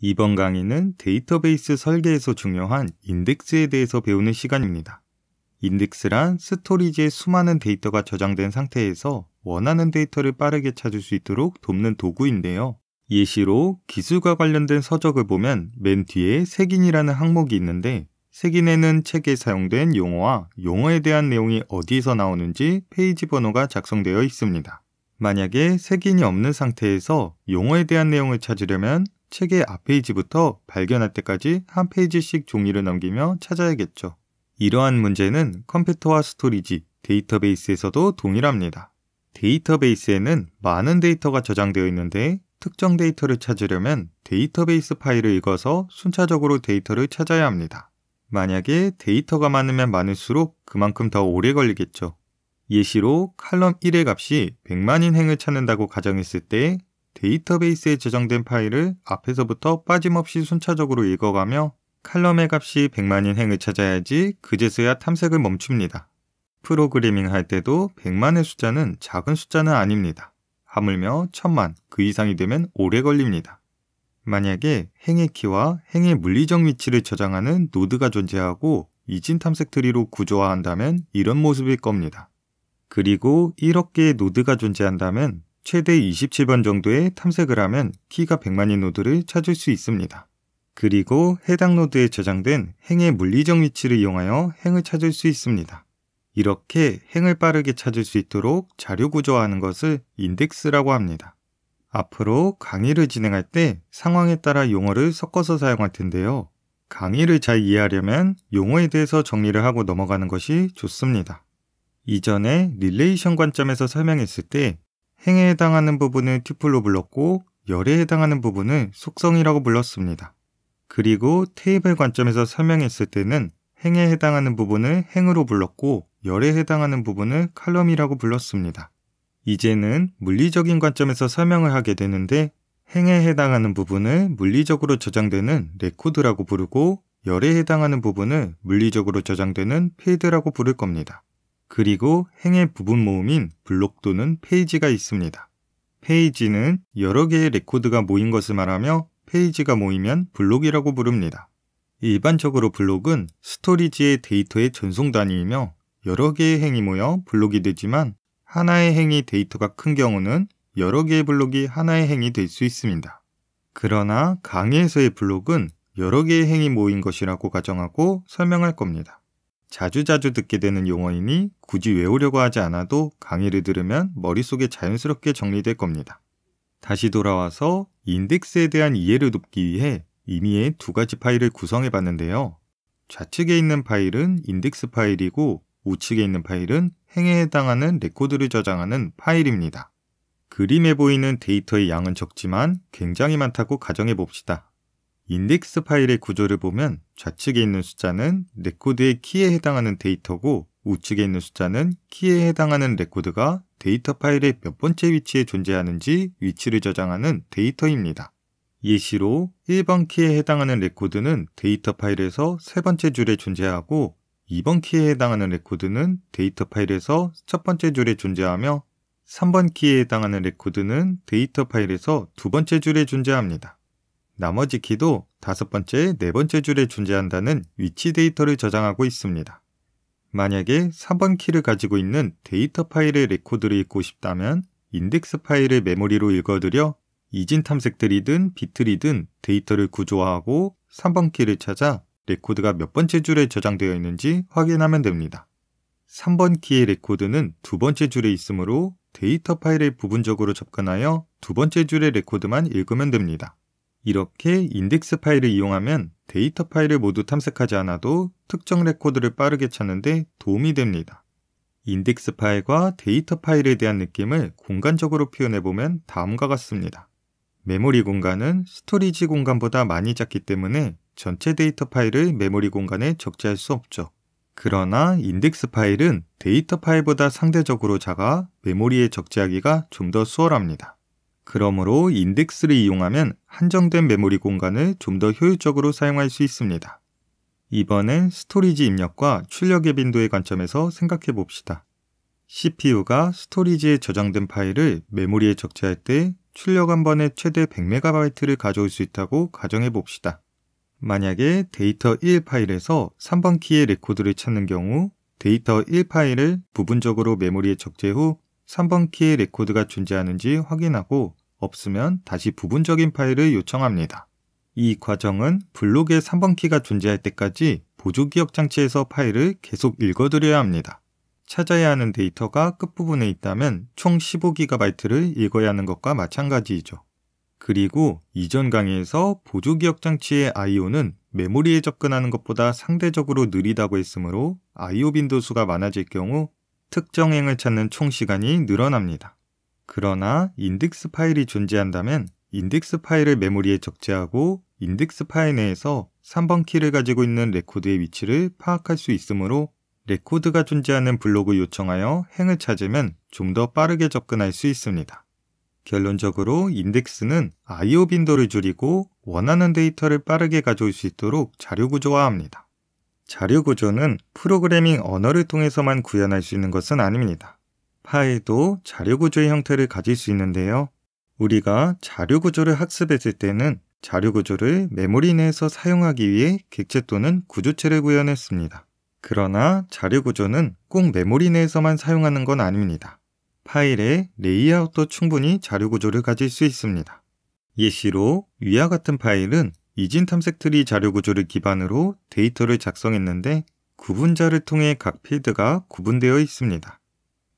이번 강의는 데이터베이스 설계에서 중요한 인덱스에 대해서 배우는 시간입니다. 인덱스란 스토리지에 수많은 데이터가 저장된 상태에서 원하는 데이터를 빠르게 찾을 수 있도록 돕는 도구인데요. 예시로 기술과 관련된 서적을 보면 맨 뒤에 색인이라는 항목이 있는데 색인에는 책에 사용된 용어와 용어에 대한 내용이 어디서 나오는지 페이지 번호가 작성되어 있습니다. 만약에 색인이 없는 상태에서 용어에 대한 내용을 찾으려면 책의 앞페이지부터 발견할 때까지 한 페이지씩 종이를 넘기며 찾아야겠죠. 이러한 문제는 컴퓨터와 스토리지, 데이터베이스에서도 동일합니다. 데이터베이스에는 많은 데이터가 저장되어 있는데 특정 데이터를 찾으려면 데이터베이스 파일을 읽어서 순차적으로 데이터를 찾아야 합니다. 만약에 데이터가 많으면 많을수록 그만큼 더 오래 걸리겠죠. 예시로 칼럼 1의 값이 100만인 행을 찾는다고 가정했을 때 데이터베이스에 저장된 파일을 앞에서부터 빠짐없이 순차적으로 읽어가며 칼럼의 값이 100만인 행을 찾아야지 그제서야 탐색을 멈춥니다. 프로그래밍 할 때도 100만의 숫자는 작은 숫자는 아닙니다. 하물며 1000만, 그 이상이 되면 오래 걸립니다. 만약에 행의 키와 행의 물리적 위치를 저장하는 노드가 존재하고 이진 탐색 트리로 구조화한다면 이런 모습일 겁니다. 그리고 1억 개의 노드가 존재한다면 최대 27번 정도의 탐색을 하면 키가 100만인 노드를 찾을 수 있습니다. 그리고 해당 노드에 저장된 행의 물리적 위치를 이용하여 행을 찾을 수 있습니다. 이렇게 행을 빠르게 찾을 수 있도록 자료 구조화하는 것을 인덱스라고 합니다. 앞으로 강의를 진행할 때 상황에 따라 용어를 섞어서 사용할 텐데요. 강의를 잘 이해하려면 용어에 대해서 정리를 하고 넘어가는 것이 좋습니다. 이전에 릴레이션 관점에서 설명했을 때 행에 해당하는 부분을 튜플로 불렀고 열에 해당하는 부분을 속성이라고 불렀습니다. 그리고 테이블 관점에서 설명했을 때는 행에 해당하는 부분을 행으로 불렀고 열에 해당하는 부분을 칼럼이라고 불렀습니다. 이제는 물리적인 관점에서 설명을 하게 되는데 행에 해당하는 부분을 물리적으로 저장되는 레코드라고 부르고 열에 해당하는 부분을 물리적으로 저장되는 필드라고 부를 겁니다. 그리고 행의 부분 모음인 블록 또는 페이지가 있습니다. 페이지는 여러 개의 레코드가 모인 것을 말하며 페이지가 모이면 블록이라고 부릅니다. 일반적으로 블록은 스토리지의 데이터의 전송 단위이며 여러 개의 행이 모여 블록이 되지만 하나의 행이 데이터가 큰 경우는 여러 개의 블록이 하나의 행이 될 수 있습니다. 그러나 강의에서의 블록은 여러 개의 행이 모인 것이라고 가정하고 설명할 겁니다. 자주자주 듣게 되는 용어이니 굳이 외우려고 하지 않아도 강의를 들으면 머릿속에 자연스럽게 정리될 겁니다. 다시 돌아와서 인덱스에 대한 이해를 돕기 위해 임의의 두 가지 파일을 구성해 봤는데요. 좌측에 있는 파일은 인덱스 파일이고 우측에 있는 파일은 행에 해당하는 레코드를 저장하는 파일입니다. 그림에 보이는 데이터의 양은 적지만 굉장히 많다고 가정해 봅시다. 인덱스 파일의 구조를 보면 좌측에 있는 숫자는 레코드의 키에 해당하는 데이터고 우측에 있는 숫자는 키에 해당하는 레코드가 데이터 파일의 몇 번째 위치에 존재하는지 위치를 저장하는 데이터입니다. 예시로 1번 키에 해당하는 레코드는 데이터 파일에서 세 번째 줄에 존재하고 2번 키에 해당하는 레코드는 데이터 파일에서 첫 번째 줄에 존재하며 3번 키에 해당하는 레코드는 데이터 파일에서 두 번째 줄에 존재합니다. 나머지 키도 다섯 번째, 네 번째 줄에 존재한다는 위치 데이터를 저장하고 있습니다. 만약에 3번 키를 가지고 있는 데이터 파일의 레코드를 읽고 싶다면 인덱스 파일을 메모리로 읽어들여 이진 탐색들이든 비트리든 데이터를 구조화하고 3번 키를 찾아 레코드가 몇 번째 줄에 저장되어 있는지 확인하면 됩니다. 3번 키의 레코드는 두 번째 줄에 있으므로 데이터 파일에 부분적으로 접근하여 두 번째 줄의 레코드만 읽으면 됩니다. 이렇게 인덱스 파일을 이용하면 데이터 파일을 모두 탐색하지 않아도 특정 레코드를 빠르게 찾는데 도움이 됩니다. 인덱스 파일과 데이터 파일에 대한 느낌을 공간적으로 표현해보면 다음과 같습니다. 메모리 공간은 스토리지 공간보다 많이 작기 때문에 전체 데이터 파일을 메모리 공간에 적재할 수 없죠. 그러나 인덱스 파일은 데이터 파일보다 상대적으로 작아 메모리에 적재하기가 좀 더 수월합니다. 그러므로 인덱스를 이용하면 한정된 메모리 공간을 좀 더 효율적으로 사용할 수 있습니다. 이번엔 스토리지 입력과 출력의 빈도의 관점에서 생각해 봅시다. CPU가 스토리지에 저장된 파일을 메모리에 적재할 때 출력 한 번에 최대 100MB를 가져올 수 있다고 가정해 봅시다. 만약에 데이터 1 파일에서 3번 키의 레코드를 찾는 경우 데이터 1 파일을 부분적으로 메모리에 적재 후 3번 키의 레코드가 존재하는지 확인하고 없으면 다시 부분적인 파일을 요청합니다. 이 과정은 블록에 3번 키가 존재할 때까지 보조기억 장치에서 파일을 계속 읽어드려야 합니다. 찾아야 하는 데이터가 끝부분에 있다면 총 15GB를 읽어야 하는 것과 마찬가지이죠. 그리고 이전 강의에서 보조기억 장치의 I/O는 메모리에 접근하는 것보다 상대적으로 느리다고 했으므로 I/O 빈도 수가 많아질 경우 특정 행을 찾는 총 시간이 늘어납니다. 그러나 인덱스 파일이 존재한다면 인덱스 파일을 메모리에 적재하고 인덱스 파일 내에서 3번 키를 가지고 있는 레코드의 위치를 파악할 수 있으므로 레코드가 존재하는 블록을 요청하여 행을 찾으면 좀 더 빠르게 접근할 수 있습니다. 결론적으로 인덱스는 I/O 빈도를 줄이고 원하는 데이터를 빠르게 가져올 수 있도록 자료 구조화합니다. 자료 구조는 프로그래밍 언어를 통해서만 구현할 수 있는 것은 아닙니다. 파일도 자료 구조의 형태를 가질 수 있는데요. 우리가 자료 구조를 학습했을 때는 자료 구조를 메모리 내에서 사용하기 위해 객체 또는 구조체를 구현했습니다. 그러나 자료 구조는 꼭 메모리 내에서만 사용하는 건 아닙니다. 파일의 레이아웃도 충분히 자료 구조를 가질 수 있습니다. 예시로 위와 같은 파일은 이진 탐색 트리 자료 구조를 기반으로 데이터를 작성했는데 구분자를 통해 각 필드가 구분되어 있습니다.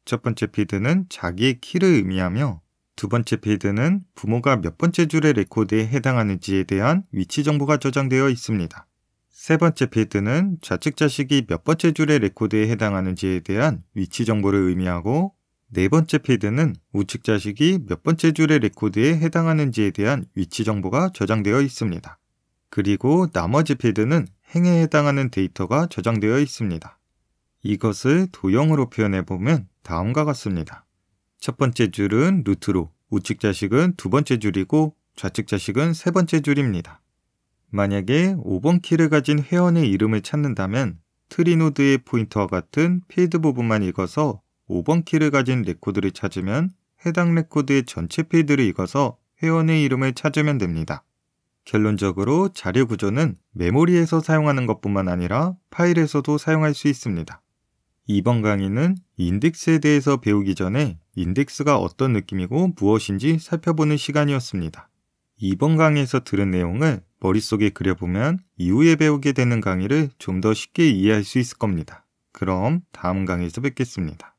첫 번째 필드는 자기의 키를 의미하며 두 번째 필드는 부모가 몇 번째 줄의 레코드에 해당하는지에 대한 위치 정보가 저장되어 있습니다. 세 번째 필드는 좌측 자식이 몇 번째 줄의 레코드에 해당하는지에 대한 위치 정보를 의미하고 네 번째 필드는 우측 자식이 몇 번째 줄의 레코드에 해당하는지에 대한 위치 정보가 저장되어 있습니다. 그리고 나머지 필드는 행에 해당하는 데이터가 저장되어 있습니다. 이것을 도형으로 표현해보면 다음과 같습니다. 첫 번째 줄은 루트로, 우측 자식은 두 번째 줄이고 좌측 자식은 세 번째 줄입니다. 만약에 5번 키를 가진 회원의 이름을 찾는다면 트리노드의 포인터와 같은 필드 부분만 읽어서 5번 키를 가진 레코드를 찾으면 해당 레코드의 전체 필드를 읽어서 회원의 이름을 찾으면 됩니다. 결론적으로 자료 구조는 메모리에서 사용하는 것뿐만 아니라 파일에서도 사용할 수 있습니다. 이번 강의는 인덱스에 대해서 배우기 전에 인덱스가 어떤 느낌이고 무엇인지 살펴보는 시간이었습니다. 이번 강의에서 들은 내용을 머릿속에 그려보면 이후에 배우게 되는 강의를 좀 더 쉽게 이해할 수 있을 겁니다. 그럼 다음 강의에서 뵙겠습니다.